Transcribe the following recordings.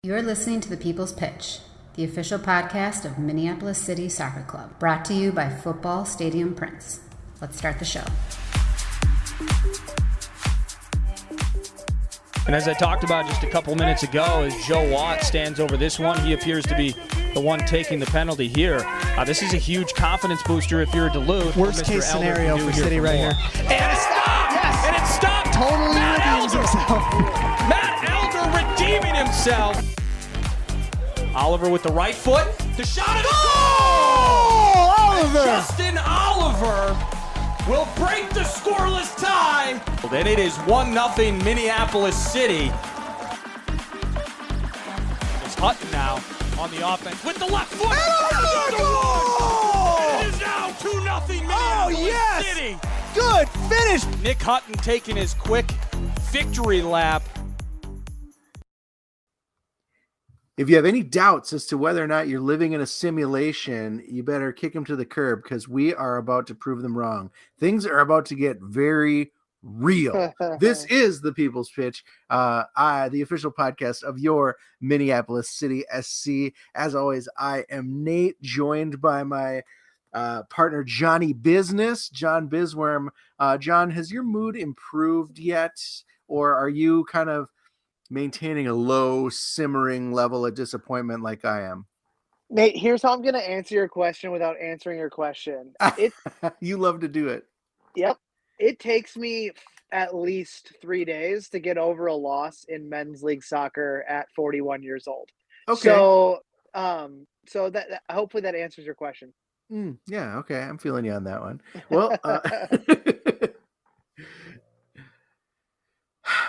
You're listening to The People's Pitch, the official podcast of Minneapolis City Soccer Club, brought to you by Football Stadium Prince. Let's start the show. And as I talked about just a couple minutes ago, as Joe Watt stands over this one, he appears to be the one taking the penalty here. This is a huge confidence booster if you're Duluth. Worst case scenario for City right here. And it stopped! Yes! And it stopped! Totally redeems himself. Matt Elder redeeming himself. Oliver with the right foot. The shot and goal! Oliver! Justin Oliver will break the scoreless tie. Then it is 1-0 Minneapolis City. It's Hutton now on the offense with the left foot. It is now 2-0 Minneapolis City. Good finish. Nick Hutton taking his quick victory lap. If you have any doubts as to whether or not you're living in a simulation, you better kick them to the curb because we are about to prove them wrong. Things are about to get very real. This is the People's Pitch, the official podcast of your Minneapolis City SC. As always, I am Nate, joined by my partner Johnny Business, John Bisworm. John, has your mood improved yet, or are you kind of maintaining a low, simmering level of disappointment like I am? Nate, here's how I'm going to answer your question without answering your question. You love to do it. Yep. It takes me at least 3 days to get over a loss in men's league soccer at 41 years old. Okay. So that hopefully that answers your question. Yeah. Okay. I'm feeling you on that one.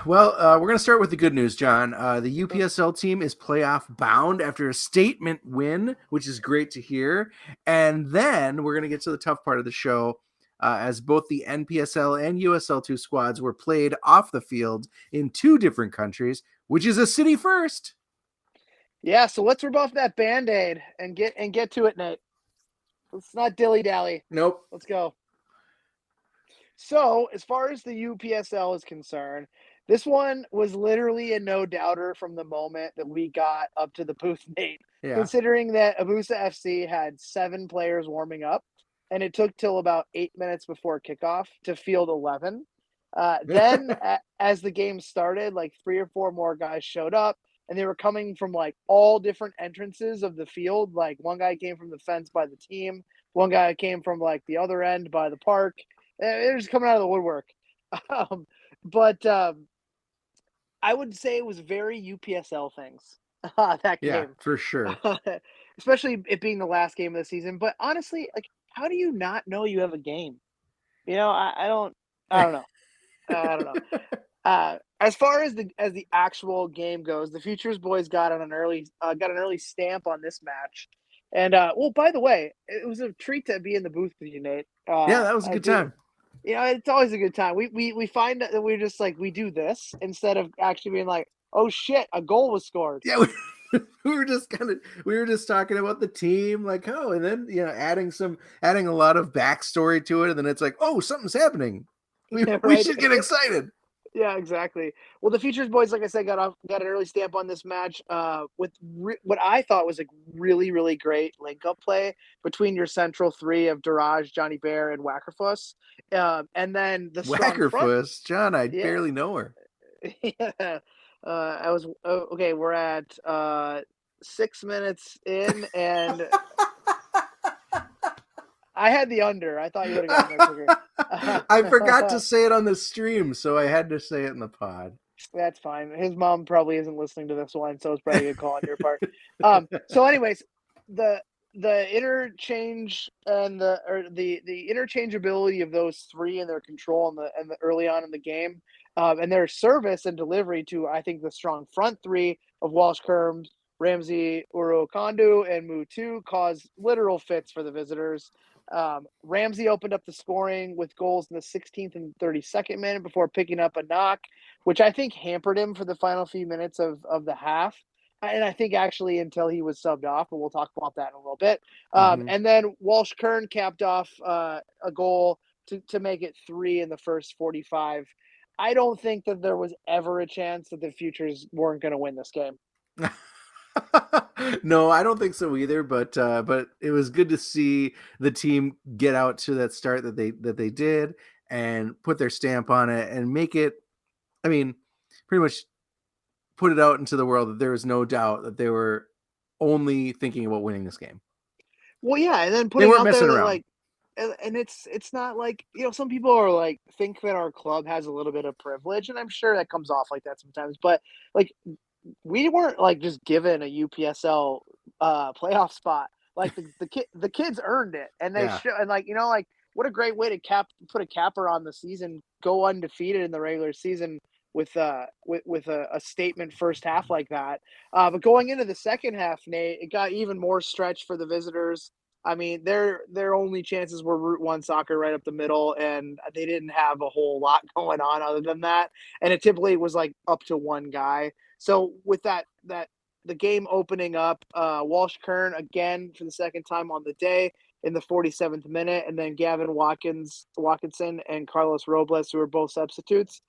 Well, we're going to start with the good news, John. The UPSL team is playoff bound after a statement win, which is great to hear. And then we're going to get to the tough part of the show, as both the NPSL and USL2 squads were played off the field in two different countries, which is a city first. Yeah, so let's rip off that Band-Aid and get to it, Nate. Let's not dilly-dally. Nope. Let's go. So, as far as the UPSL is concerned, this one was literally a no-doubter from the moment that we got up to the booth, Nate. Yeah. Considering that Abusa FC had 7 players warming up, and it took till about 8 minutes before kickoff to field 11. Then, as the game started, like 3 or 4 more guys showed up, and they were coming from like all different entrances of the field. Like one guy came from the fence by the team, one guy came from like the other end by the park. It was coming out of the woodwork. But I would say it was very UPSL things, that game. Yeah, for sure. Especially it being the last game of the season. But honestly, like, how do you not know you have a game? You know, I don't know. I don't know. As far as the actual game goes, the Futures boys got an early stamp on this match. And well, by the way, it was a treat to be in the booth with you, Nate. Yeah, that was a good time. You know, it's always a good time. We find that we're just like, we do this instead of actually being like, oh shit, a goal was scored. Yeah, we were just talking about the team, like, oh, and then, you know, adding a lot of backstory to it, and then it's like, oh, something's happening. We should get excited. Yeah, exactly. Well, the Futures boys, like I said, got an early stamp on this match with what I thought was a really, really great link-up play between your central three of Daraj, Johnny Bear, and Wackerfuss. And then the Wackerfuss, John, I barely know her. Yeah. Okay, we're at 6 minutes in, and I had the under. I thought you would have gotten there quicker. I forgot to say it on the stream, so I had to say it in the pod. That's fine. His mom probably isn't listening to this one, so it's probably a good call on your part. So anyways, the interchange and the interchangeability of those three and their control and the early on in the game, and their service and delivery to, I think, the strong front three of Walsh Kerms, Ramsey, Urokondu, and Mutu caused literal fits for the visitors. Ramsey opened up the scoring with goals in the 16th and 32nd minute before picking up a knock, which I think hampered him for the final few minutes of the half. And I think actually until he was subbed off, but we'll talk about that in a little bit. And then Walsh Kern capped off a goal to make it 3 in the first 45. I don't think that there was ever a chance that the Futures weren't going to win this game. No, I don't think so either. But it was good to see the team get out to that start that they did and put their stamp on it and make it. I mean, pretty much put it out into the world that there was no doubt that they were only thinking about winning this game. Well, yeah, and then They putting weren't out there messing that around. like, and it's not like, some people are like think that our club has a little bit of privilege, and I'm sure that comes off like that sometimes. But like, we weren't like just given a UPSL playoff spot. Like the kids earned it, and they Yeah. should. And like, like what a great way to put a capper on the season, go undefeated in the regular season with a statement first half like that. But going into the second half, Nate, it got even more stretched for the visitors. I mean, their only chances were Route One soccer right up the middle, and they didn't have a whole lot going on other than that. And it typically was like up to one guy. So with that the game opening up, Walsh Kern again for the second time on the day in the 47th minute, and then Gavin Watkinson and Carlos Robles, who were both substitutes,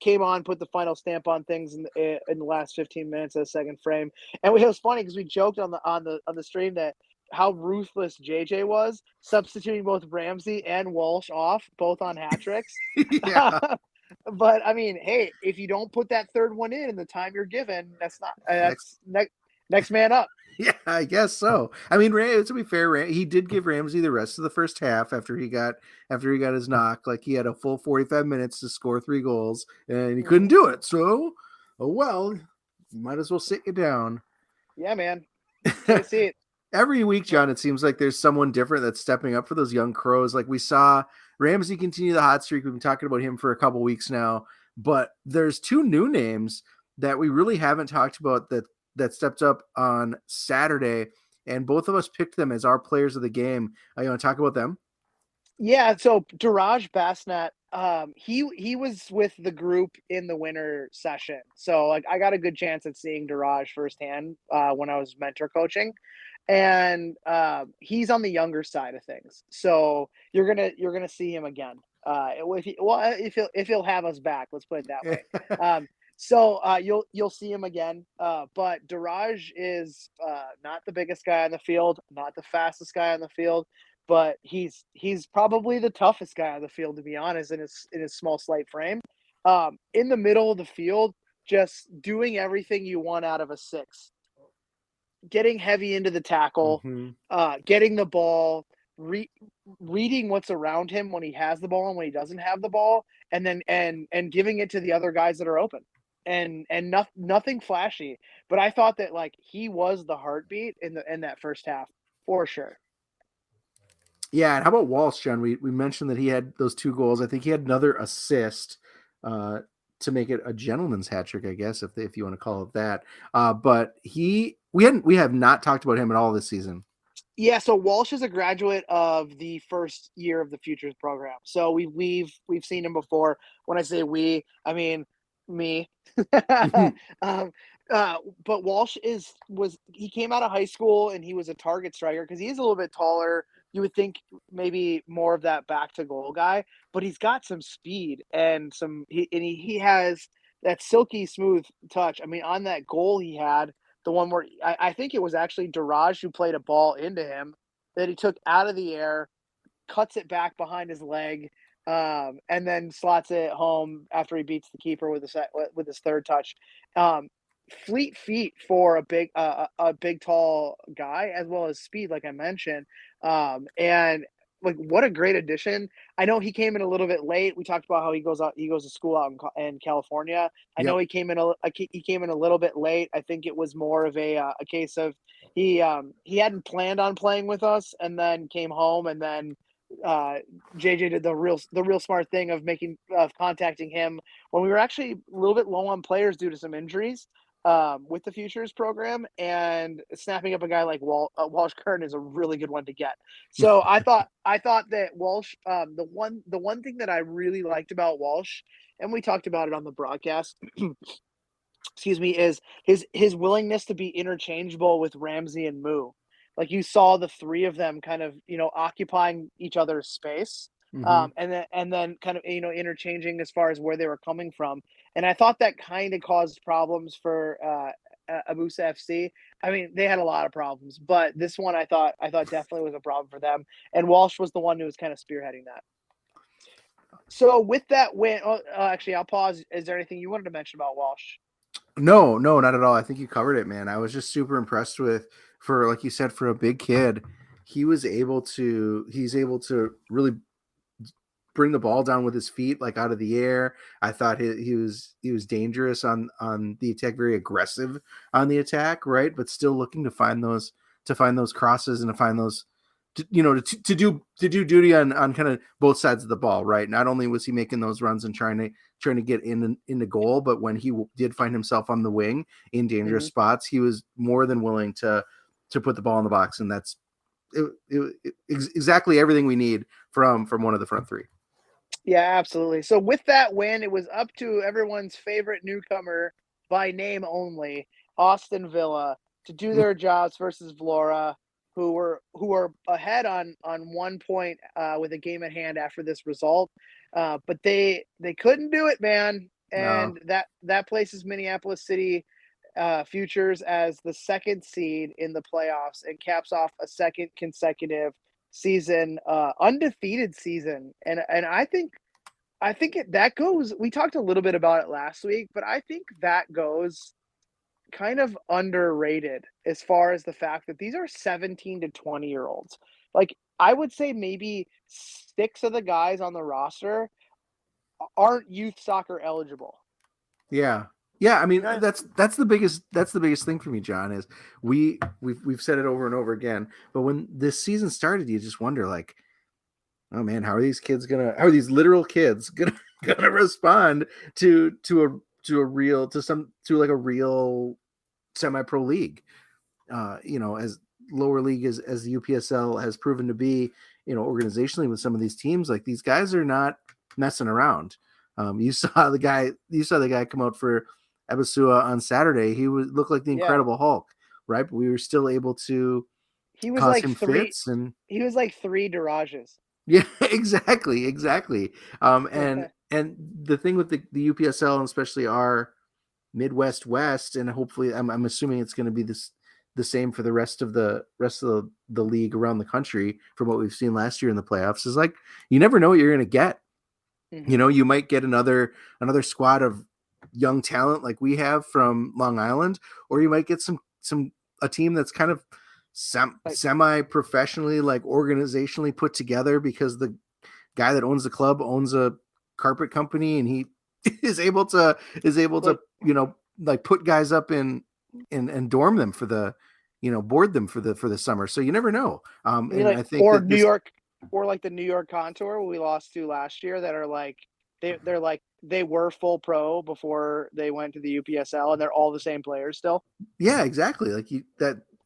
came on, put the final stamp on things in the last 15 minutes of the second frame. And it was funny because we joked on the stream that how ruthless JJ was, substituting both Ramsey and Walsh off, both on hat tricks. Yeah. But I mean, hey, if you don't put that third one in the time you're given, that's next man up. Yeah, I guess so. I mean, to be fair, he did give Ramsey the rest of the first half after he got his knock. Like, he had a full 45 minutes to score 3 goals, and he couldn't do it. So, oh well, you might as well sit you down. Yeah, man. Take a seat. Every week, John, it seems like there's someone different that's stepping up for those young Crows. Like, we saw Ramsey continue the hot streak. We've been talking about him for a couple weeks now, but there's 2 new names that we really haven't talked about that stepped up on Saturday, and both of us picked them as our players of the game. You want to talk about them? Yeah, so Daraj Basnet, he was with the group in the winter session. So like I got a good chance at seeing Daraj firsthand when I was mentor coaching. And he's on the younger side of things. So you're gonna see him again. If he'll have us back, let's put it that way. So you'll see him again. But Daraj is not the biggest guy on the field, not the fastest guy on the field, but he's probably the toughest guy on the field, to be honest, in his small, slight frame. In the middle of the field, just doing everything you want out of a 6. Getting heavy into the tackle, getting the ball, reading what's around him when he has the ball and when he doesn't have the ball, and then and giving it to the other guys that are open. And nothing flashy, but I thought that like he was the heartbeat in that first half for sure. Yeah, and how about Walsh, John? We mentioned that he had those 2 goals. I think he had another assist to make it a gentleman's hat trick, I guess, if you want to call it that. But we have not talked about him at all this season. Yeah, so Walsh is a graduate of the first year of the Futures program. So we've seen him before. When I say we, I mean me. But Walsh he came out of high school and he was a target striker because he's a little bit taller. You would think maybe more of that back to goal guy, but he's got some speed and he has that silky smooth touch. I mean, on that goal he had, the one where I think it was actually Daraj who played a ball into him that he took out of the air, cuts it back behind his leg, and then slots it home after he beats the keeper with his third touch. Fleet feet for a big tall guy, as well as speed, like I mentioned. And like what a great addition. I know he came in a little bit late. We talked about how he goes to school out in California. I know he came in a little bit late. I think it was more of a case of he hadn't planned on playing with us and then came home, and then JJ did the real smart thing of contacting him when we were actually a little bit low on players due to some injuries with the Futures program, and snapping up a guy like Walsh Kern is a really good one to get. So I thought that Walsh, the one thing that I really liked about Walsh, and we talked about it on the broadcast, excuse me, is his willingness to be interchangeable with Ramsey and Moo. Like you saw the 3 of them kind of, occupying each other's space. And then kind of, interchanging as far as where they were coming from. And I thought that kind of caused problems for Abusa FC. I mean, they had a lot of problems, but this one I thought definitely was a problem for them. And Walsh was the one who was kind of spearheading that. So with that win, actually, I'll pause. Is there anything you wanted to mention about Walsh? No, not at all. I think you covered it, man. I was just super impressed with, for like you said, for a big kid, he's able to really bring the ball down with his feet, like out of the air. I thought he was dangerous on the attack, very aggressive on the attack, right? But still looking to find those crosses and to find those, to do duty on kind of both sides of the ball, right? Not only was he making those runs and trying to get into goal, but when he did find himself on the wing in dangerous spots, he was more than willing to put the ball in the box, and that's exactly everything we need from one of the front three. Yeah, absolutely. So with that win, it was up to everyone's favorite newcomer by name only, Austin Villa, to do their jobs versus Vlora, who were ahead on 1 point with a game at hand after this result. But they couldn't do it, man. And that places Minneapolis City Futures as the second seed in the playoffs and caps off a second consecutive season, undefeated season. And I think that goes, we talked a little bit about it last week, but I think that goes kind of underrated as far as the fact that these are 17 to 20-year-olds. Like, I would say maybe 6 of the guys on the roster aren't youth soccer eligible. Yeah. I mean, that's the biggest thing for me, John, is we've said it over and over again. But when this season started, you just wonder, like, oh man, how are these literal kids gonna respond to a real semi-pro league? As lower league as the UPSL has proven to be, organizationally with some of these teams, like, these guys are not messing around. You saw the guy come out for Ebusua on Saturday. He looked like the Incredible Hulk, right? But we were still able to cause him fits, and he was like 3 Dirages. Yeah, exactly. And the thing with the UPSL, and especially our Midwest West, and hopefully I'm assuming it's going to be the same for the rest of the league around the country from what we've seen last year in the playoffs, is like, you never know what you're going to get. You might get another squad of young talent like we have from Long Island, or you might get a team that's kind of semi-professionally, like, organizationally put together, because the guy that owns the club owns a carpet company, and he is able to like put guys up and dorm them for the, board them for the summer. So you never know. And I think New York, or like the New York Contour we lost to last year, that are like, they're like, they were full pro before they went to the UPSL, and they're all the same players still. Yeah, exactly. Like, you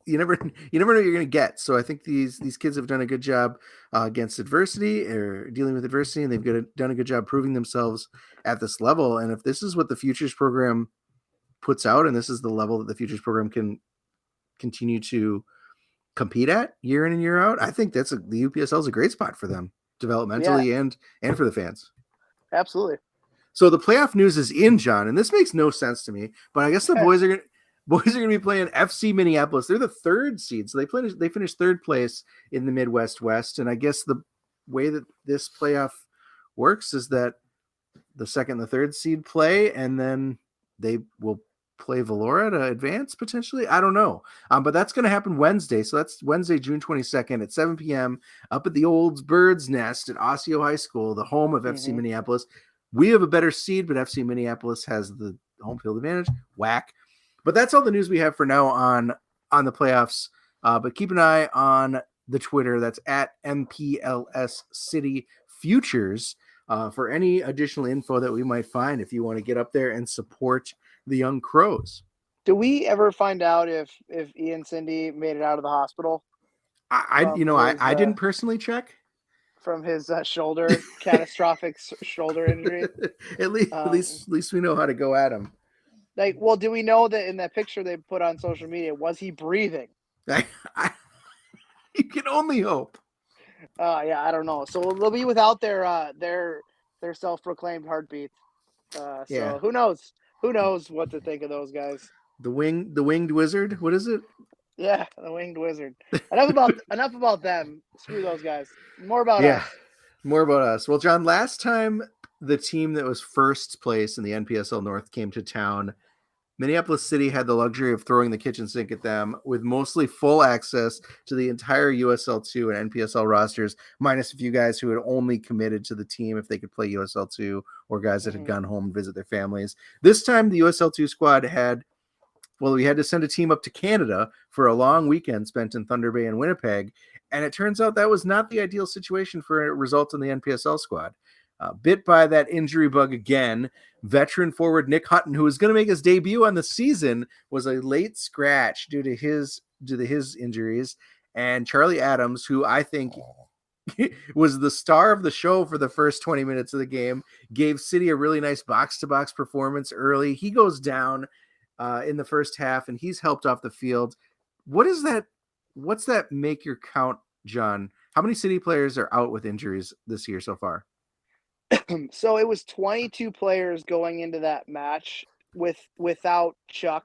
never know what you're going to get. So I think these kids have done a good job against adversity, or dealing with adversity, and they've done a good job proving themselves at this level. And if this is what the Futures program puts out, and this is the level that the Futures program can continue to compete at year in and year out, I think the UPSL is a great spot for them developmentally and for the fans. Absolutely. So the playoff news is in, John, and this makes no sense to me, but I guess the boys are going to be playing FC Minneapolis. They're the 3rd seed, so they finished 3rd place in the Midwest West. And I guess the way that this playoff works is that the 2nd and the 3rd seed play, and then they will play Vlora to advance potentially. I don't know, but that's going to happen Wednesday. So that's Wednesday, June 22nd at 7 p.m. up at the old Bird's Nest at Osseo High School, the home of FC Minneapolis. We have a better seed, but FC Minneapolis has the home field advantage. Whack. But that's all the news we have for now on the playoffs. But keep an eye on the Twitter. That's at MPLS City Futures for any additional info that we might find, if you want to get up there and support the Young Crows. Do we ever find out if Ian Cindy made it out of the hospital? I didn't personally check. From his catastrophic shoulder injury. At least we know how to go at him. Like, well, do we know that in that picture they put on social media, was he breathing? You can only hope. Yeah, I don't know. So they'll be without their self-proclaimed heartbeats. So who knows? Who knows what to think of those guys? The winged wizard. What is it? Yeah, the winged wizard. Enough about them. Screw those guys. More about Yeah, us. more about us. Well, John, last time the team that was first place in the NPSL North came to town, Minneapolis City had the luxury of throwing the kitchen sink at them with mostly full access to the entire USL2 and NPSL rosters, minus a few guys who had only committed to the team if they could play USL2 or guys that had gone home and visit their families. This time, the USL2 squad we had to send a team up to Canada for a long weekend spent in Thunder Bay and Winnipeg. And it turns out that was not the ideal situation for a result in the NPSL squad. Bit by that injury bug again, veteran forward Nick Hutton, who was going to make his debut on the season, was a late scratch due to his injuries. And Charlie Adams, who I think was the star of the show for the first 20 minutes of the game, gave City a really nice box-to-box performance early. He goes down in the first half, and he's helped off the field. What's that make your count, John? How many City players are out with injuries this year so far? So it was 22 players going into that match without Chuck,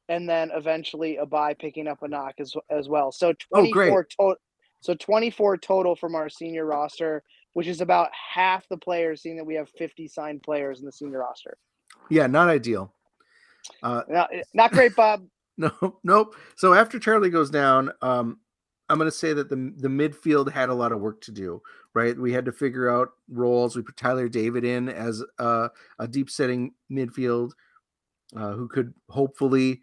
and then eventually Abai picking up a knock as well. So 24 total. So 24 total from our senior roster, which is about half the players, seeing that we have 50 signed players in the senior roster. Yeah, not ideal. Not great, Bob. Nope. So after Charlie goes down, I'm going to say that the midfield had a lot of work to do, right? We had to figure out roles. We put Tyler David in as a deep setting midfield who could hopefully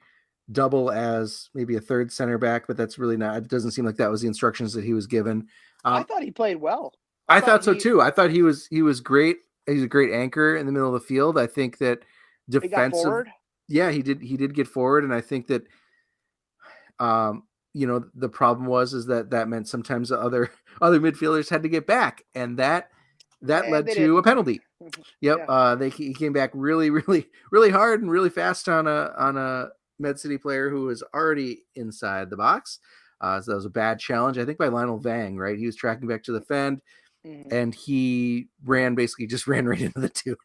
double as maybe a third center back, but that's really not, it doesn't seem like that was the instructions that he was given. I thought he played well. I thought so too. I thought he was great. He's a great anchor in the middle of the field. I think that defensive, yeah, he did get forward. And I think that, the problem is that meant sometimes the other midfielders had to get back, and that led to a penalty. Yep. Yeah. He came back really, really, really hard and really fast on a Med City player who was already inside the box. So that was a bad challenge, I think, by Lionel Vang, right? He was tracking back to the fend, and he ran right into the dude.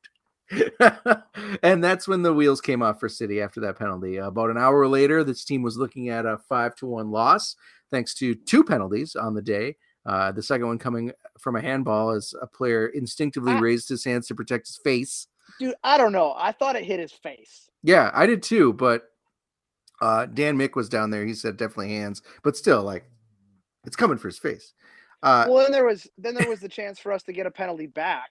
And that's when the wheels came off for City after that penalty. About an hour later, this team was looking at a 5-1 loss, thanks to 2 penalties on the day. The second one coming from a handball as a player instinctively raised his hands to protect his face. Dude, I don't know. I thought it hit his face. Yeah, I did too, but Dan Mick was down there. He said definitely hands, but still, like, it's coming for his face. Then there was the chance for us to get a penalty back,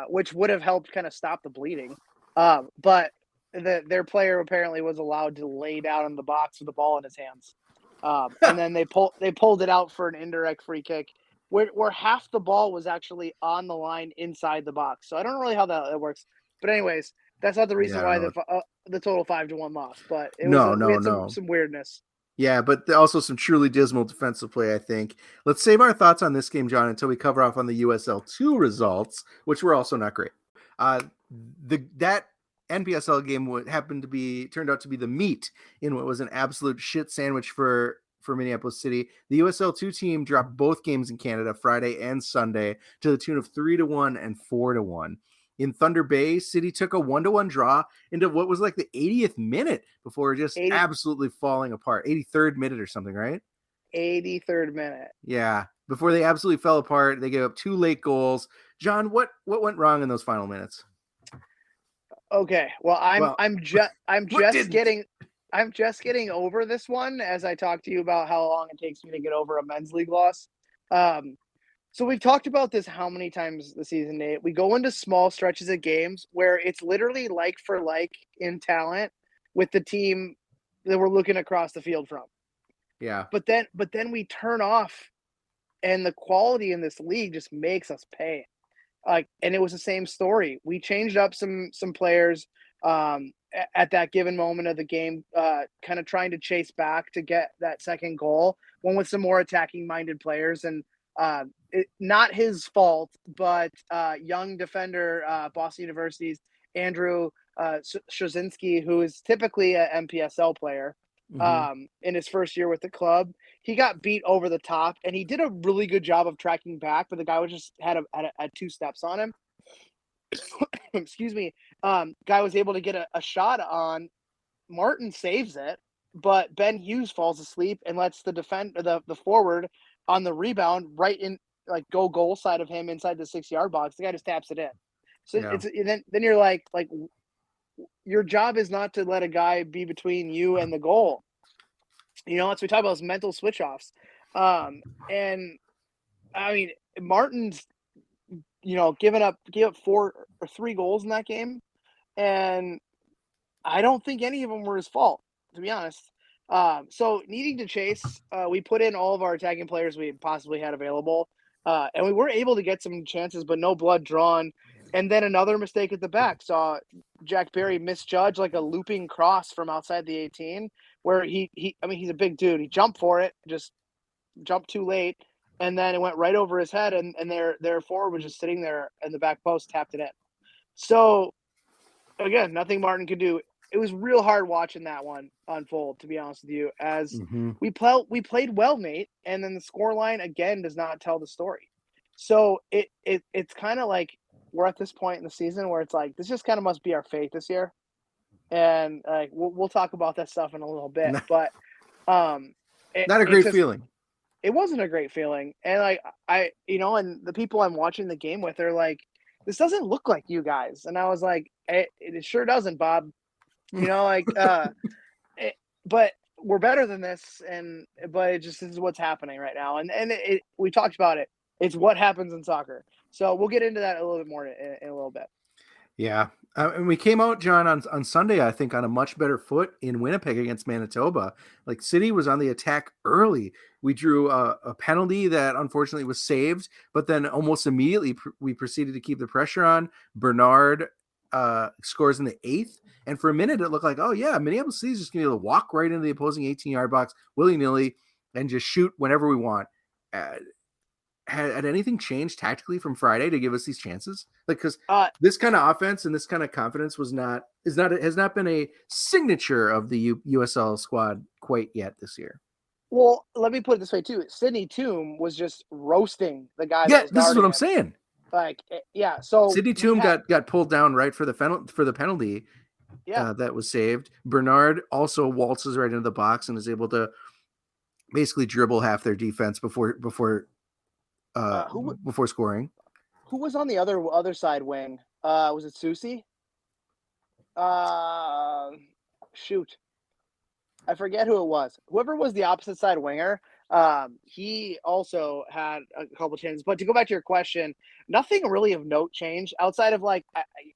which would have helped kind of stop the bleeding. But their player apparently was allowed to lay down in the box with the ball in his hands. And then they pulled it out for an indirect free kick where half the ball was actually on the line inside the box. So I don't know really how that works. But anyways, that's not the reason why the total 5-1 loss. But it was some weirdness. Yeah, but also some truly dismal defensive play, I think. Let's save our thoughts on this game, John, until we cover off on the USL2 results, which were also not great. That NPSL game turned out to be the meat in what was an absolute shit sandwich for Minneapolis City. The USL2 team dropped both games in Canada, Friday and Sunday, to the tune of 3-1 and 4-1. In Thunder Bay, City took a 1-1 draw into what was like the 80th minute before just absolutely falling apart. 83rd minute or something, right? 83rd minute. Yeah. Before they absolutely fell apart, they gave up 2 late goals. John, what went wrong in those final minutes? Okay. Well, I'm just getting over this one as I talk to you about how long it takes me to get over a men's league loss. So we've talked about this how many times this season, Nate. We go into small stretches of games where it's literally like for like in talent with the team that we're looking across the field from. Yeah. But then we turn off, and the quality in this league just makes us pay. And it was the same story. We changed up some players at that given moment of the game, kind of trying to chase back to get that second goal. One with some more attacking minded players, and not his fault, but young defender, Boston University's Andrew Szozinski, who is typically an MPSL player, in his first year with the club. He got beat over the top, and he did a really good job of tracking back, but the guy had 2 steps on him. Excuse me. Guy was able to get a shot on, Martin saves it, but Ben Hughes falls asleep and lets the forward on the rebound right in, like, go goal side of him inside the 6-yard box. The guy just taps it in. So Yeah. then you're like your job is not to let a guy be between you and the goal. That's we talk about those mental switch offs. And I mean, Martin's gave up 4 or 3 goals in that game, and I don't think any of them were his fault, to be honest. So needing to chase, we put in all of our attacking players we possibly had available, and we were able to get some chances, but no blood drawn. And then another mistake at the back. Saw Jack Barry misjudge like a looping cross from outside the 18, where he's a big dude. He jumped for it, just jumped too late, and then it went right over his head, and their forward was just sitting there in the back post, tapped it in. So again, nothing Martin could do. It was real hard watching that one unfold, to be honest with you, as we played well, Nate, and then the scoreline again does not tell the story. So it's kind of like we're at this point in the season where it's like this just kind of must be our fate this year, and we'll talk about that stuff in a little bit. But not a great feeling. It wasn't a great feeling, and and the people I'm watching the game with are like, this doesn't look like you guys, and I was like, it sure doesn't, Bob. But we're better than this, but this is what's happening right now, and we talked about it. It's what happens in soccer. So we'll get into that a little bit more in a little bit. Yeah. And we came out, John, on Sunday, I think, on a much better foot in Winnipeg against Manitoba. Like, City was on the attack early. We drew a penalty that unfortunately was saved, but then almost immediately we proceeded to keep the pressure on. Bernard scores in the 8th. And for a minute, it looked like, oh, yeah, Minneapolis City is just going to be able to walk right into the opposing 18-yard box willy-nilly and just shoot whenever we want. Had anything changed tactically from Friday to give us these chances? Like, because this kind of offense and this kind of confidence has not been a signature of the USL squad quite yet this year. Well, let me put it this way too. Sidney Toom was just roasting the guy. Yeah, this is what I'm saying. So Sidney Toom got pulled down right for the penalty. Yeah, that was saved. Bernard also waltzes right into the box and is able to basically dribble half their defense before scoring. Who was on the other side wing? Was it Susi? Shoot, I forget who it was. Whoever was the opposite side winger, he also had a couple changes. But to go back to your question, nothing really of note changed outside of I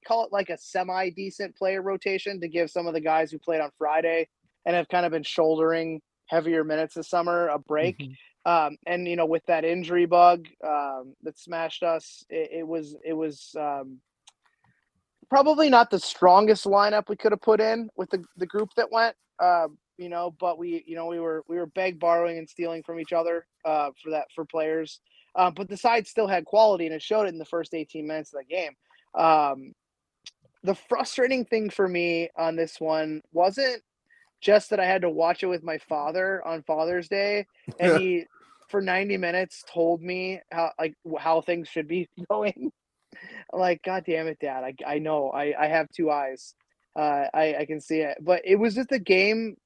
call it like a semi-decent player rotation to give some of the guys who played on Friday and have kind of been shouldering heavier minutes this summer a break. Mm-hmm. And with that injury bug that smashed us, it was probably not the strongest lineup we could have put in with the group that went. But we were borrowing and stealing from each other for players. But the side still had quality, and it showed it in the first 18 minutes of the game. The frustrating thing for me on this one wasn't just that I had to watch it with my father on Father's Day, and he, for 90 minutes, told me how things should be going. I'm like, God damn it, Dad! I know I have 2 eyes, I can see it, but it was just the game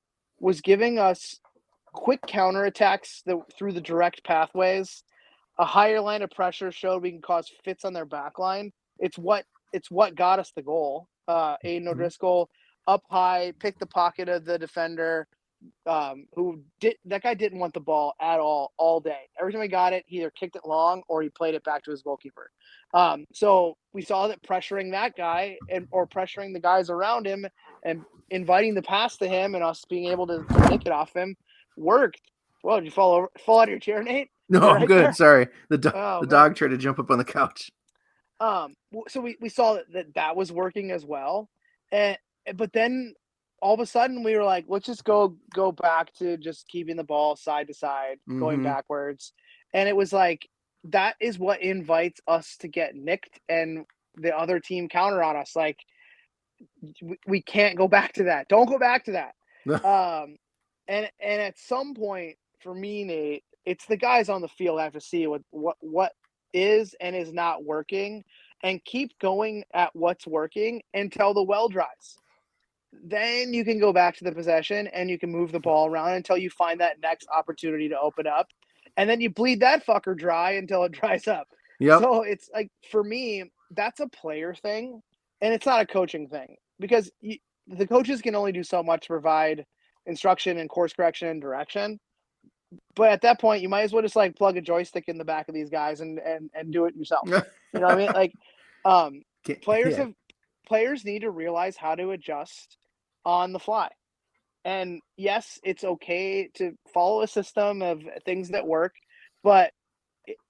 was giving us quick counterattacks through the direct pathways. A higher line of pressure showed we can cause fits on their back line. It's what got us the goal. Aiden O'Driscoll up high, picked the pocket of the defender, that guy didn't want the ball at all day. Every time he got it, he either kicked it long or he played it back to his goalkeeper. So we saw that pressuring that guy or pressuring the guys around him and inviting the pass to him and us being able to nick it off him worked. Well, did you fall out of your chair, Nate? No, I'm good. There? Sorry. The dog tried to jump up on the couch. So we saw that was working as well. But then all of a sudden we were like, let's just go back to just keeping the ball side to side, going backwards. And it was like, that is what invites us to get nicked and the other team counter on us. Like, we can't go back to that. Don't go back to that. And at some point for me, Nate, it's the guys on the field have to see what is and is not working and keep going at what's working until the well dries. then you can go back to the possession and you can move the ball around until you find that next opportunity to open up. And then you bleed that fucker dry until it dries up. Yep. So it's like, for me, that's a player thing and it's not a coaching thing, because the coaches can only do so much to provide instruction and course correction and direction. But at that point, you might as well just like plug a joystick in the back of these guys and do it yourself. You know what I mean? Like, players Yeah. players need to realize how to adjust on the fly. And yes, it's okay to follow a system of things that work, but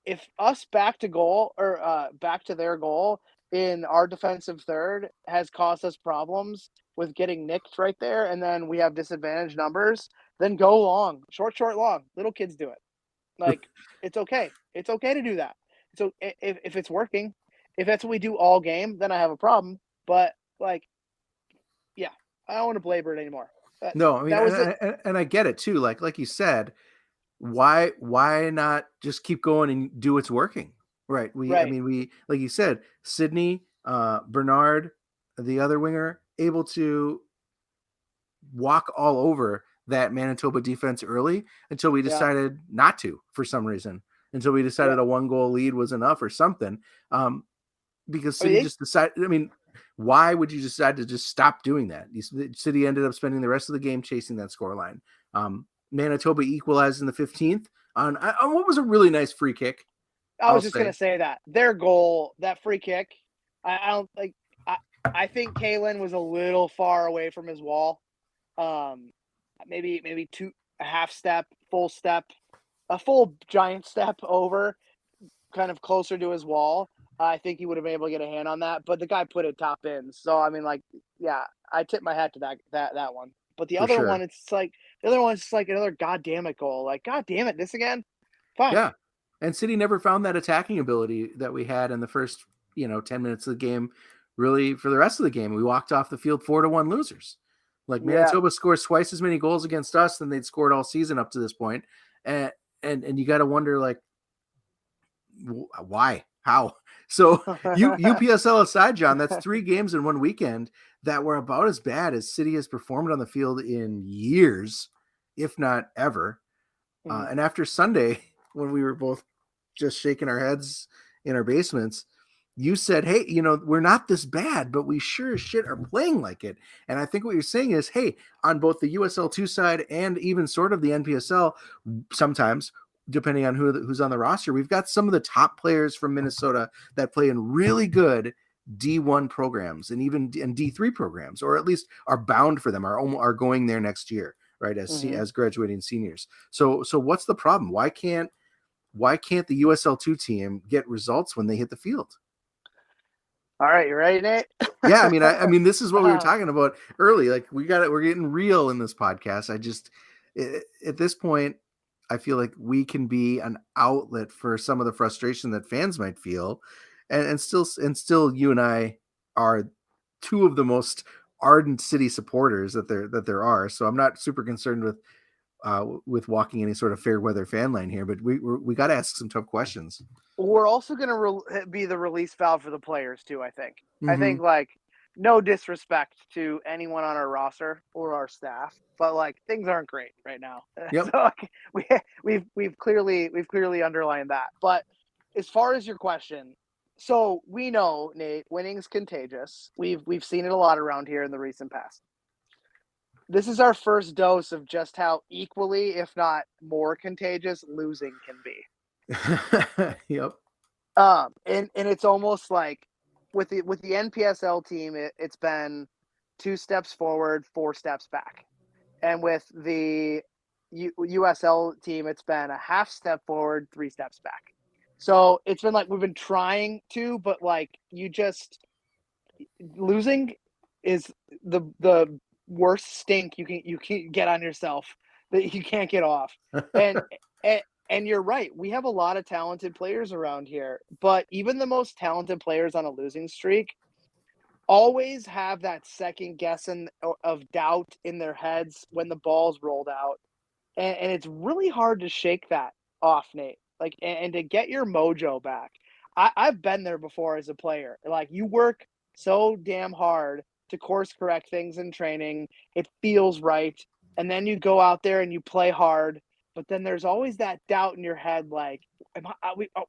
if us back to goal or back to their goal in our defensive third has caused us problems with getting nicked right there, and then we have disadvantaged numbers, then go long, short, long. Little kids do it. Like, it's okay. It's okay to do that. So if it's working, if that's what we do all game, then I have a problem. But like, yeah, I don't want to belabor it anymore. No, I mean, that was and I get it too. Like you said, why not just keep going and do what's working? Right. I right. mean, we, like you said, Sydney, Bernard, the other winger, able to walk all over that Manitoba defense early until we decided not to, for some reason, until we decided a 1-goal lead was enough or something. Because City just decided, I mean, why would you decide to just stop doing that? City ended up spending the rest of the game chasing that scoreline. Manitoba equalized in the 15th on what was a really nice free kick. I was just going to say that their goal, that free kick, I don't like. I think Kalen was a little far away from his wall. Maybe a half step, full step, a full giant step over, kind of closer to his wall. I think he would have been able to get a hand on that, but the guy put it top in. So I mean, like, yeah, I tip my hat to that one. But the other one, it's like another goddamn it goal. Like, goddamn it, this again? Fuck. Yeah, and City never found that attacking ability that we had in the first 10 minutes of the game. Really, for the rest of the game, we walked off the field 4-1 losers. Like, Manitoba scores twice as many goals against us than they'd scored all season up to this point, and you got to wonder, like, why, how? So UPSL aside, John, that's 3 games in one weekend that were about as bad as City has performed on the field in years, if not ever. And after Sunday, when we were both just shaking our heads in our basements, you said, hey, we're not this bad, but we sure as shit are playing like it. And I think what you're saying is, hey, on both the USL2 side and even sort of the NPSL, sometimes, depending on who's on the roster, we've got some of the top players from Minnesota that play in really good D1 programs and even in D3 programs, or at least are bound for them, are going there next year, right, as graduating seniors. So what's the problem? Why can't the USL2 team get results when they hit the field? All right, you ready, Nate? Yeah, I mean, this is what we were talking about early. Like, we're getting real in this podcast. At this point, I feel like we can be an outlet for some of the frustration that fans might feel, and still you and I are 2 of the most ardent City supporters that there are. So I'm not super concerned with walking any sort of fair weather fan line here, but we got to ask some tough questions. We're also going to be the release valve for the players too, I think. I think, like, no disrespect to anyone on our roster or our staff, but like, things aren't great right now. Yep. So like, we've clearly underlined that. But as far as your question, so we know, Nate, winning's contagious. We've seen it a lot around here in the recent past. This is our first dose of just how equally, if not more contagious, losing can be. Yep. And it's almost like with the NPSL team, it's been 2 steps forward, 4 steps back, and with the USL team, it's been a half step forward, 3 steps back. So it's been like we've been trying to, but like, losing is the worst stink you can get on yourself that you can't get off. And you're right. We have a lot of talented players around here, but even the most talented players on a losing streak always have that second guess of doubt in their heads when the ball's rolled out. And it's really hard to shake that off, Nate. Like, and to get your mojo back. I've been there before as a player. Like, you work so damn hard to course correct things in training. It feels right. And then you go out there and you play hard. But then there's always that doubt in your head, like,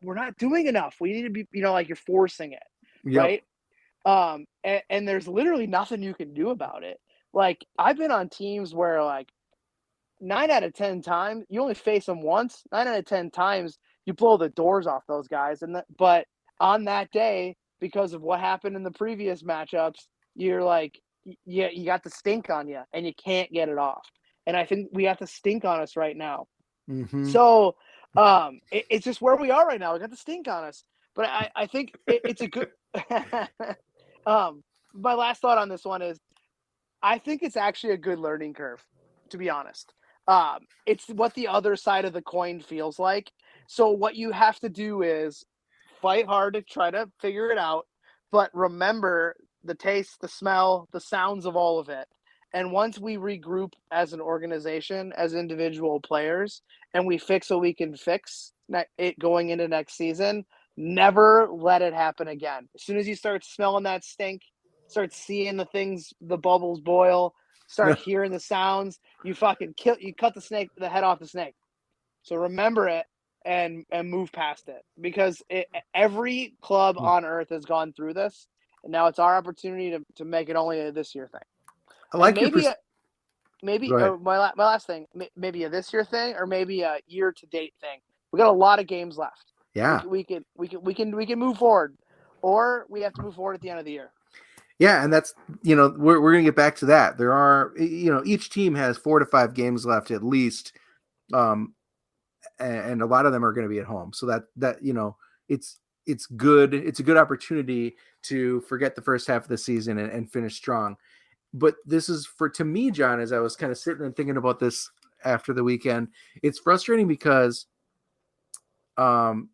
we're not doing enough. We need to be, like you're forcing it, Yep. right? And there's literally nothing you can do about it. Like, I've been on teams where, like, 9 out of 10 times, you only face them once. 9 out of 10 times, you blow the doors off those guys. But on that day, because of what happened in the previous matchups, you're like, yeah, you got the stink on you, and you can't get it off. And I think we got the stink on us right now. Mm-hmm. So it's just where we are right now. We got the stink on us. But I think it's a good my last thought on this one is I think it's actually a good learning curve, to be honest. It's what the other side of the coin feels like. So what you have to do is fight hard to try to figure it out, but remember the taste, the smell, the sounds of all of it. And once we regroup as an organization, as individual players, and we fix what we can fix it going into next season, never let it happen again. As soon as you start smelling that stink, start seeing the things, the bubbles boil, start hearing the sounds, you cut the head off the snake. So remember it and move past it, because every club on earth has gone through this, and now it's our opportunity to make it only a this year thing. I like And your maybe Go ahead. my last thing, maybe a this year thing, or maybe a year to date thing. We got a lot of games left. Yeah. We can move forward, or we have to move forward at the end of the year. Yeah, and that's, we're going to get back to that. There are, each team has 4 to 5 games left at least, and a lot of them are going to be at home. So that it's good. It's a good opportunity to forget the first half of the season and finish strong. But this is to me, John, as I was kind of sitting and thinking about this after the weekend, it's frustrating because, only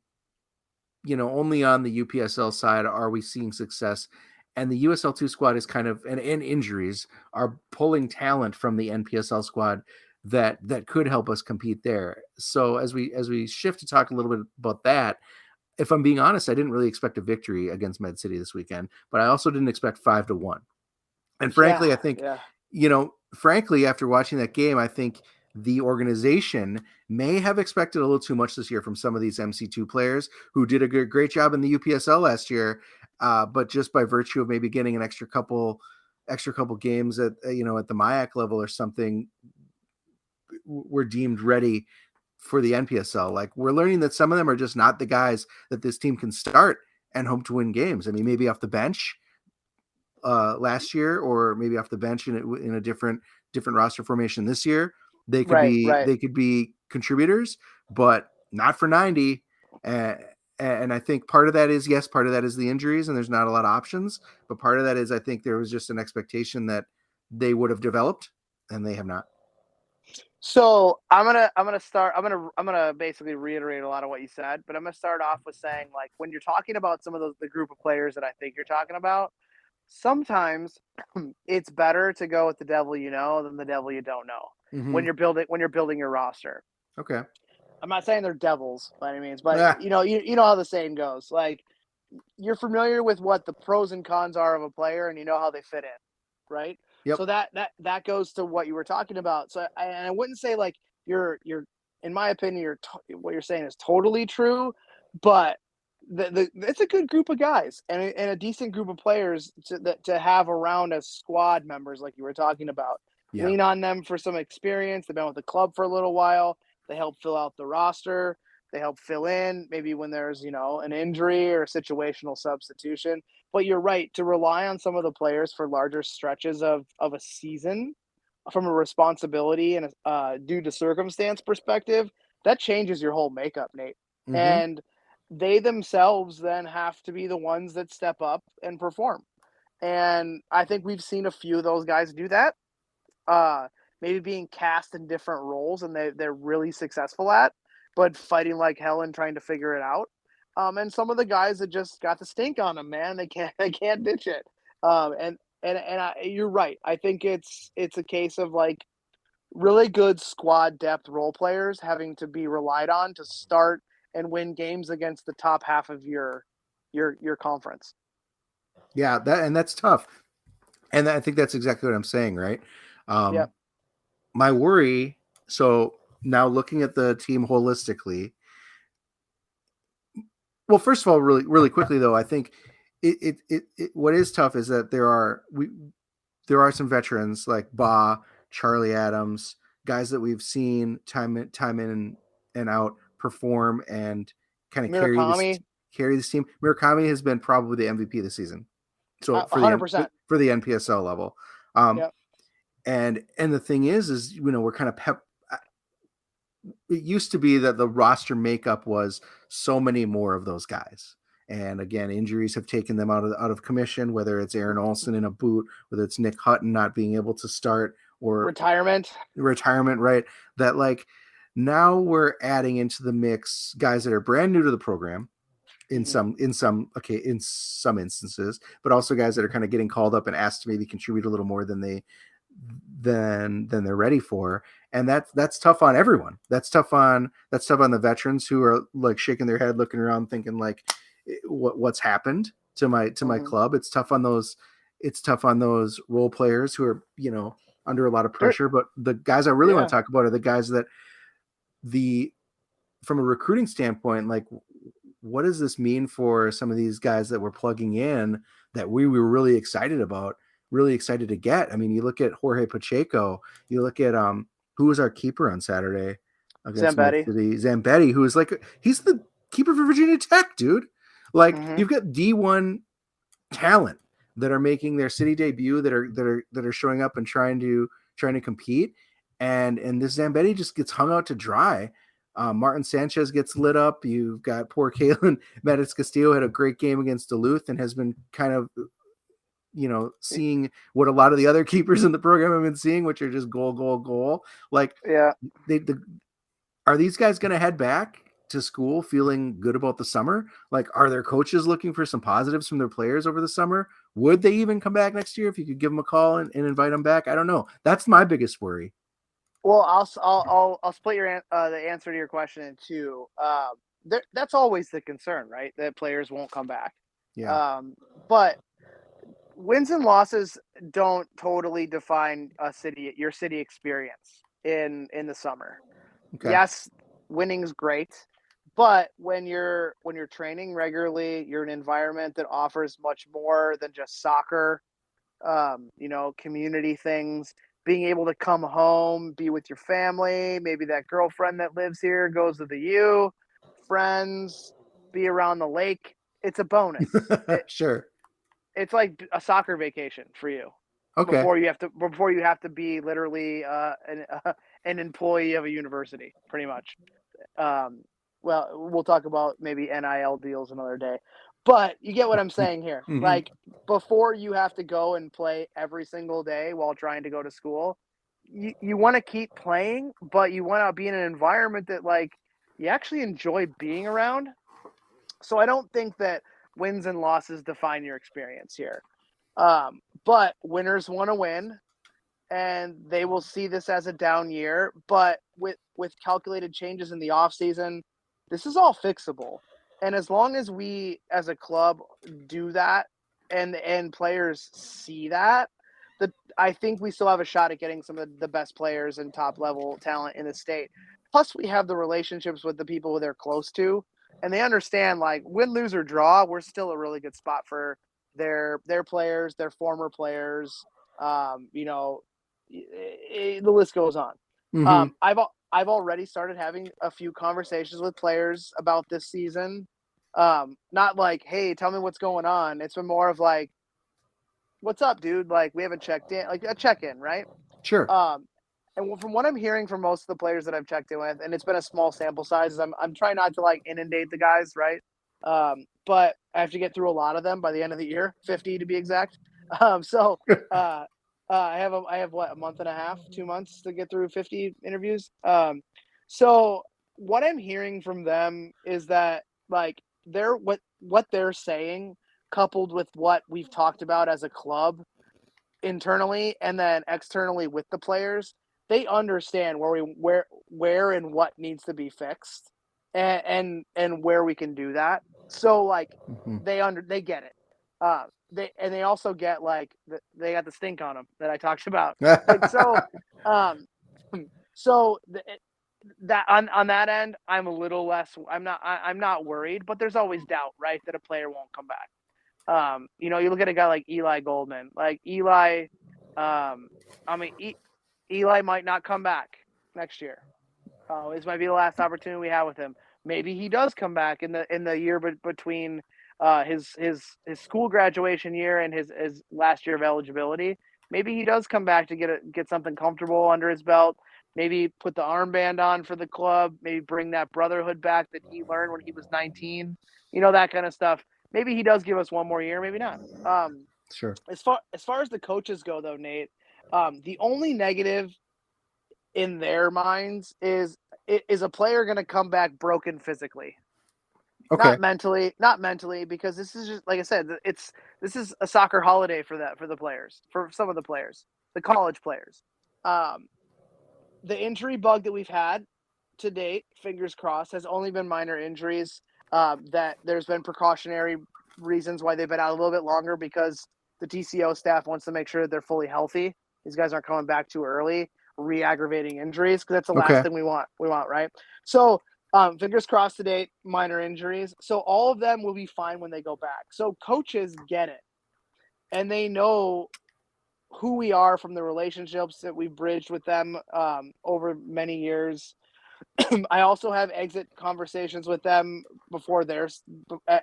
on the UPSL side are we seeing success. And the USL2 squad is kind of, and injuries are pulling talent from the NPSL squad that could help us compete there. So as we shift to talk a little bit about that, if I'm being honest, I didn't really expect a victory against Med City this weekend, but I also didn't expect 5-1. And frankly, I think, frankly, after watching that game, I think the organization may have expected a little too much this year from some of these MC2 players who did a great job in the UPSL last year. But just by virtue of maybe getting an extra couple games at the MIAC level or something, we're deemed ready for the NPSL. Like, we're learning that some of them are just not the guys that this team can start and hope to win games. I mean, maybe off the bench last year, or maybe off the bench in a different roster formation this year. They could be contributors, but not for 90. And I think part of that is the injuries, and there's not a lot of options. But part of that is, I think there was just an expectation they would have developed, and they have not. So I'm gonna basically reiterate a lot of what you said, but I'm gonna start off with saying, like, when you're talking about some of the group of players that I think you're talking about, sometimes it's better to go with the devil you know than the devil you don't know when you're building your roster. Okay. I'm not saying they're devils by any means, but you know how the saying goes. Like, you're familiar with what the pros and cons are of a player, and you know how they fit in, right? Yep. So that goes to what you were talking about. So I wouldn't say, like, you're in my opinion, what you're saying is totally true, but it's a good group of guys and a decent group of players to have around as squad members, like you were talking about. Yeah. Lean on them for some experience. They've been with the club for a little while. They help fill out the roster. They help fill in maybe when there's, an injury or a situational substitution. But you're right, to rely on some of the players for larger stretches of a season from a responsibility and due to circumstance perspective, that changes your whole makeup, Nate. Mm-hmm. And they themselves then have to be the ones that step up and perform. And I think we've seen a few of those guys do that. Maybe being cast in different roles, and they're really successful at, but fighting like hell and trying to figure it out. And some of the guys that just got the stink on them, man, they can't ditch it. You're right. I think it's a case of, like, really good squad depth role players having to be relied on to start and win games against the top half of your conference. Yeah, that's tough. And I think that's exactly what I'm saying, right? Yep. My worry, so now looking at the team holistically, well, first of all, really quickly though, I think what is tough is that there are some veterans like Ba, Charlie Adams, guys that we've seen time in and out perform and kind of Murakami, carry this team. Murakami has been probably the MVP of the season. So 100%. for the NPSL level. Um, Yep. and the thing is we're kind of it used to be that the roster makeup was so many more of those guys. And again, injuries have taken them out of commission, whether it's Aaron Olson in a boot, whether it's Nick Hutton not being able to start, or Retirement, right? That like now we're adding into the mix guys that are brand new to the program in some instances, but also guys that are kind of getting called up and asked to maybe contribute a little more than they're ready for. And that's tough on everyone. That's tough on the veterans who are like shaking their head, looking around, thinking like, what's happened to my club. It's tough on those role players who are, under a lot of pressure. But the guys I really want to talk about are the guys that from a recruiting standpoint, like, what does this mean for some of these guys that we're plugging in that we were really excited to get? I mean, you look at Jorge Pacheco, you look at who was our keeper on Saturday against Zambetti, who is like, he's the keeper for Virginia Tech, dude. Like, you've got D1 talent that are making their city debut, that are showing up and trying to compete, and this Zambetti just gets hung out to dry. Martin Sanchez gets lit up. You've got poor Kalen Metis Castillo had a great game against Duluth and has been kind of, seeing what a lot of the other keepers in the program have been seeing, which are just goal. Like, are these guys going to head back to school feeling good about the summer? Like, are their coaches looking for some positives from their players over the summer? Would they even come back next year if you could give them a call and invite them back? I don't know. That's my biggest worry. Well, I'll split the answer to your question in two. That's always the concern, right? That players won't come back. Yeah. But wins and losses don't totally define your city experience in the summer. Okay. Yes, winning's great, but when you're training regularly, you're in an environment that offers much more than just soccer. Community things. Being able to come home, be with your family, maybe that girlfriend that lives here goes with the U, friends, be around the lake. It's a bonus. Sure. It's like a soccer vacation for you. Okay. Before you have to be literally an employee of a university, pretty much. Well, we'll talk about maybe NIL deals another day. But you get what I'm saying here. Mm-hmm. Like, before you have to go and play every single day while trying to go to school, you want to keep playing, but you want to be in an environment that, like, you actually enjoy being around. So I don't think that wins and losses define your experience here. But winners want to win, and they will see this as a down year. But with calculated changes in the offseason, this is all fixable. And as long as we as a club do that and players see that, I think we still have a shot at getting some of the best players and top level talent in the state. Plus, we have the relationships with the people who they're close to, and they understand, like, win, lose, or draw, we're still a really good spot for their players, their former players. The list goes on. Mm-hmm. I've already started having a few conversations with players about this season. Not like, hey, tell me what's going on. It's been more of like, what's up, dude? Like, we haven't checked in, like a check-in, right? Sure. And from what I'm hearing from most of the players that I've checked in with, and it's been a small sample size, I'm trying not to like inundate the guys, right? But I have to get through a lot of them by the end of the year, 50 to be exact. I have what, a month and a half, 2 months to get through 50 interviews. So what I'm hearing from them is that, like, what they're saying, coupled with what we've talked about as a club internally and then externally with the players, they understand where and what needs to be fixed, and where we can do that. So, like, mm-hmm. they get it. they also get like they got the stink on them that I talked about. Like so that on that end, I'm a little less. I'm not worried, but there's always doubt, right, that a player won't come back. You look at a guy like Eli Goldman, like Eli. Eli might not come back next year. This might be the last opportunity we have with him. Maybe he does come back in the year between his school graduation year and his last year of eligibility. Maybe he does come back to get something comfortable under his belt. Maybe put the armband on for the club. Maybe bring that brotherhood back that he learned when he was 19. That kind of stuff. Maybe he does give us one more year. Maybe not. Sure. As far as the coaches go, though, Nate, the only negative in their minds is a player going to come back broken physically? Okay. Not mentally, because this is just, like I said, this is a soccer holiday for the players, for some of the players, the college players. The injury bug that we've had to date, fingers crossed, has only been minor injuries. That there's been precautionary reasons why they've been out a little bit longer, because the TCO staff wants to make sure that they're fully healthy. These guys aren't coming back too early, re-aggravating injuries, because that's the last thing we want, right? So fingers crossed to date, minor injuries. So all of them will be fine when they go back. So coaches get it, and they know who we are from the relationships that we bridged with them over many years. I also have exit conversations with them before their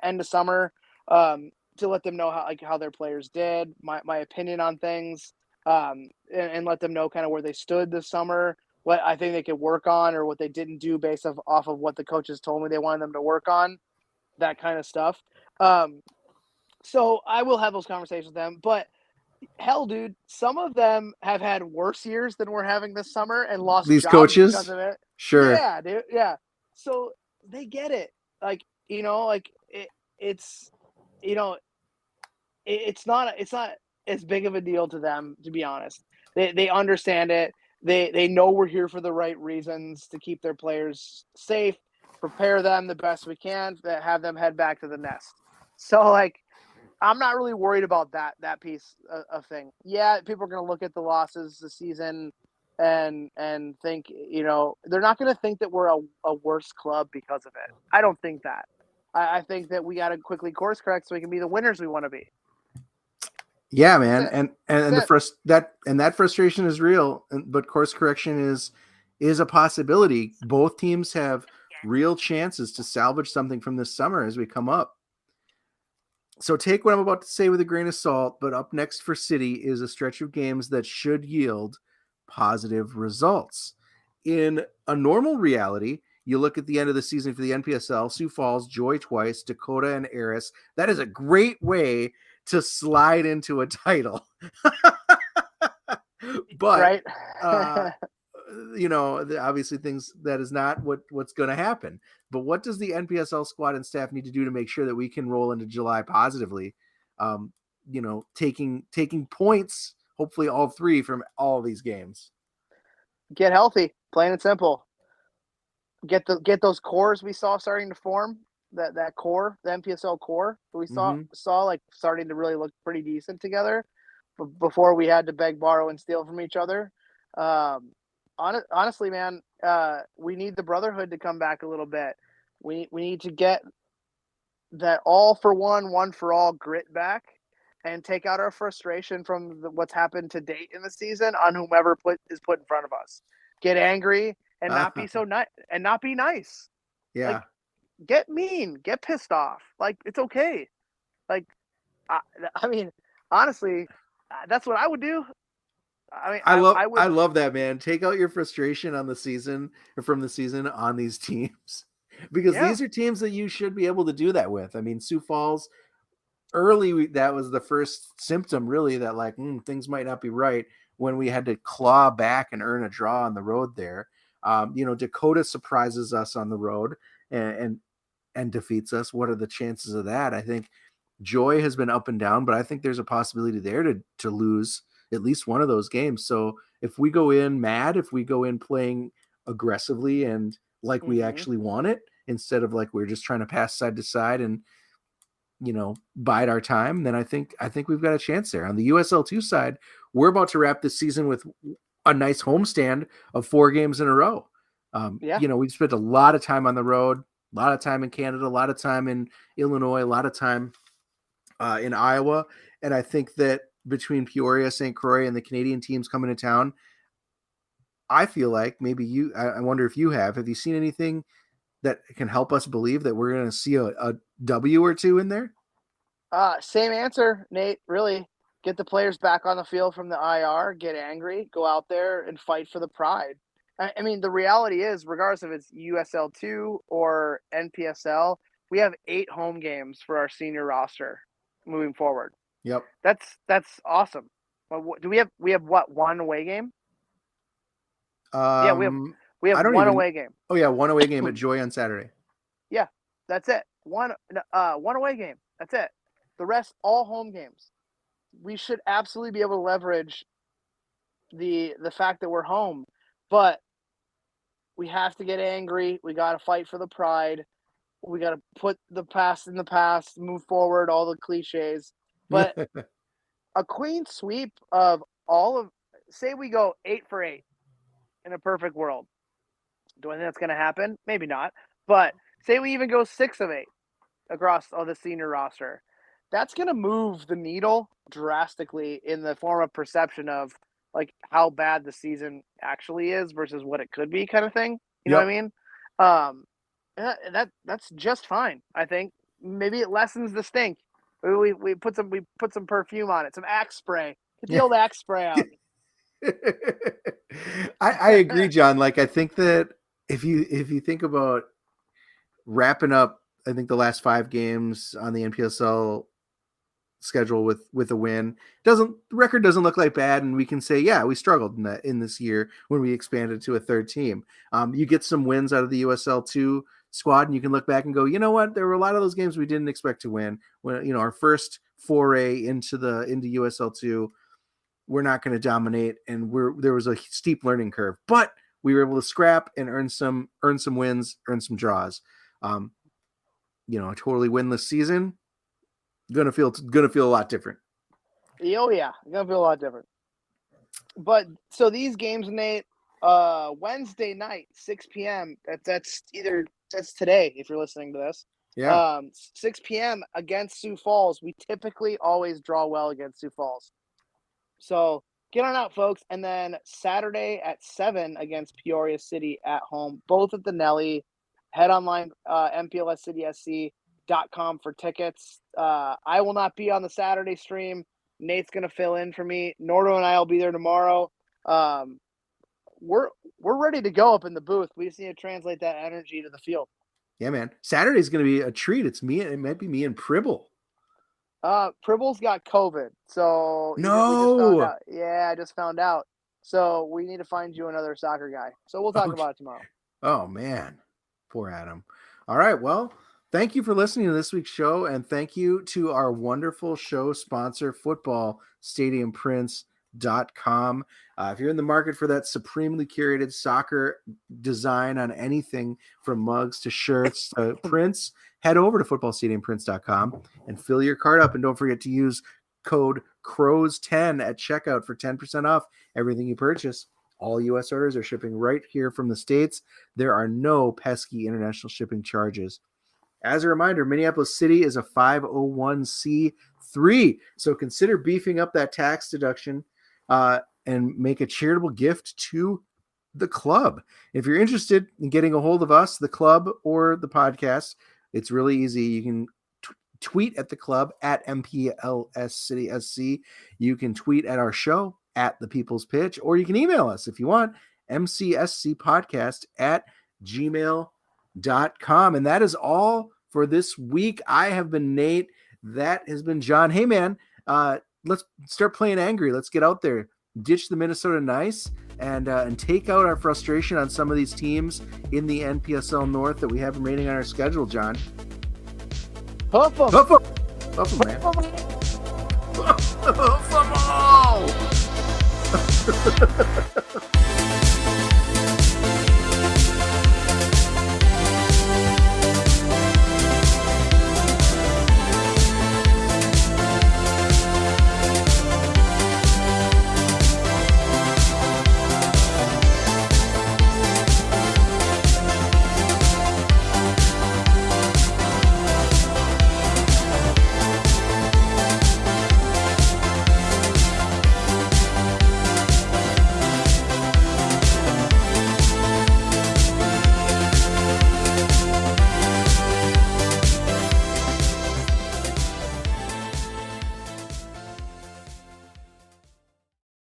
end of summer to let them know how their players did, my opinion on things, and let them know kind of where they stood this summer, what I think they could work on, or what they didn't do based off of what the coaches told me they wanted them to work on, that kind of stuff. So I will have those conversations with them, but hell, dude, some of them have had worse years than we're having this summer and lost These jobs coaches? because of it. Sure. Yeah, dude. Yeah. So they get it. Like, it's not as big of a deal to them, to be honest. They understand it. They know we're here for the right reasons, to keep their players safe, prepare them the best we can, to have them head back to the nest. So like, I'm not really worried about that piece of thing. Yeah, people are going to look at the losses this season and think, they're not going to think that we're a worse club because of it. I don't think that. I think that we got to quickly course correct so we can be the winners we want to be. Yeah, man, and that frustration is real, but course correction is a possibility. Both teams have real chances to salvage something from this summer as we come up. So take what I'm about to say with a grain of salt, but up next for City is a stretch of games that should yield positive results. In a normal reality, you look at the end of the season for the NPSL, Sioux Falls, Joy twice, Dakota, and Eris. That is a great way to slide into a title. But, right? Obviously things that is not what's going to happen. But what does the NPSL squad and staff need to do to make sure that we can roll into July positively? Taking points, hopefully all three from all these games. Get healthy, plain and simple. Get those cores we saw starting to form. That core, the NPSL core that we saw like starting to really look pretty decent together before we had to beg, borrow, and steal from each other. Honestly, man, we need the brotherhood to come back a little bit. We need to get that all for one for all grit back, and take out our frustration from what's happened to date in the season on whomever is put in front of us. Get angry and not be so nice, and not be nice. Yeah. Like, get mean, get pissed off. Like, it's okay. Like, I mean, honestly, that's what I would do. I mean, I love that, man. Take out your frustration on the season, or from the season, on these teams, because these are teams that you should be able to do that with. I mean, Sioux Falls early, that was the first symptom really that like things might not be right, when we had to claw back and earn a draw on the road there. Dakota surprises us on the road and defeats us. What are the chances of that? I think Joy has been up and down, but I think there's a possibility there to lose at least one of those games. So if we go in mad, if we go in playing aggressively and like we actually want it, instead of like we're just trying to pass side to side and bide our time, then I think we've got a chance there. On the USL2 side, we're about to wrap this season with a nice homestand of 4 games in a row. We've spent a lot of time on the road, a lot of time in Canada, a lot of time in Illinois, a lot of time in Iowa. And I think that between Peoria, St. Croix, and the Canadian teams coming to town, I feel like maybe I wonder if have you seen anything that can help us believe that we're going to see a W or 2 in there? Same answer, Nate. Really, get the players back on the field from the IR, get angry, go out there and fight for the pride. I mean, the reality is, regardless if it's USL2 or NPSL, we have 8 home games for our senior roster moving forward. Yep. That's awesome. Do we have what, 1 away game? We have one away game. Oh yeah, 1 away game at Joy on Saturday. Yeah, that's it. One away game. That's it. The rest all home games. We should absolutely be able to leverage the fact that we're home, but we have to get angry. We got to fight for the pride. We got to put the past in the past, move forward, all the cliches. But a clean sweep of say we go 8 for 8 in a perfect world. Do I think that's going to happen? Maybe not. But say we even go 6 of 8 across all the senior roster. That's going to move the needle drastically in the form of perception of like how bad the season actually is versus what it could be, kind of thing. You know what I mean? That's just fine. I think maybe it lessens the stink. We put some perfume on it, some Axe spray. Get the old Axe spray out. I agree, John. Like, I think that if you think about wrapping up, I think the last 5 games on the NPSL schedule with a win, the record doesn't look like bad, and we can say, yeah, we struggled in this year when we expanded to a 3rd team. You get some wins out of the USL2 squad, and you can look back and go, you know what, there were a lot of those games we didn't expect to win. When our first foray into USL2, we're not going to dominate, and there was a steep learning curve, but we were able to scrap and earn some wins, earn some draws. A totally winless season, gonna feel a lot different. Oh yeah, gonna feel a lot different. But so these games, Nate, Wednesday night, 6 p.m. That's today if you're listening to this. Yeah. 6 p.m. against Sioux Falls. We typically always draw well against Sioux Falls. So get on out, folks. And then Saturday at 7 against Peoria City at home, both at the Nelly. Head online, mplscitysc.com for tickets. I will not be on the Saturday stream. Nate's going to fill in for me. Nordo and I will be there tomorrow. We're ready to go up in the booth. We just need to translate that energy to the field. Yeah, man. Saturday's going to be a treat. It might be me and Pribble. Pribble's got COVID, so no. I just found out. So we need to find you another soccer guy. So we'll talk about it tomorrow. Oh man, poor Adam. All right, well, thank you for listening to this week's show, and thank you to our wonderful show sponsor, footballstadiumprints.com. If you're in the market for that supremely curated soccer design on anything from mugs to shirts to prints, head over to footballstadiumprints.com and fill your cart up. And don't forget to use code CROWS10 at checkout for 10% off everything you purchase. All U.S. orders are shipping right here from the States. There are no pesky international shipping charges. As a reminder, Minneapolis City is a 501c3, so consider beefing up that tax deduction and make a charitable gift to the club. If you're interested in getting a hold of us, the club, or the podcast, it's really easy. You can tweet at the club at MPLSCitySC. You can tweet at our show at The People's Pitch, or you can email us if you want, mcscpodcast@gmail.com. And that is all for this week. I have been Nate. That has been John. Hey, man, let's start playing angry. Let's get out there, ditch the Minnesota Nice, and take out our frustration on some of these teams in the NPSL North that we have remaining on our schedule, John. Huff 'em. Huff 'em. Huff 'em, man. Huff 'em all.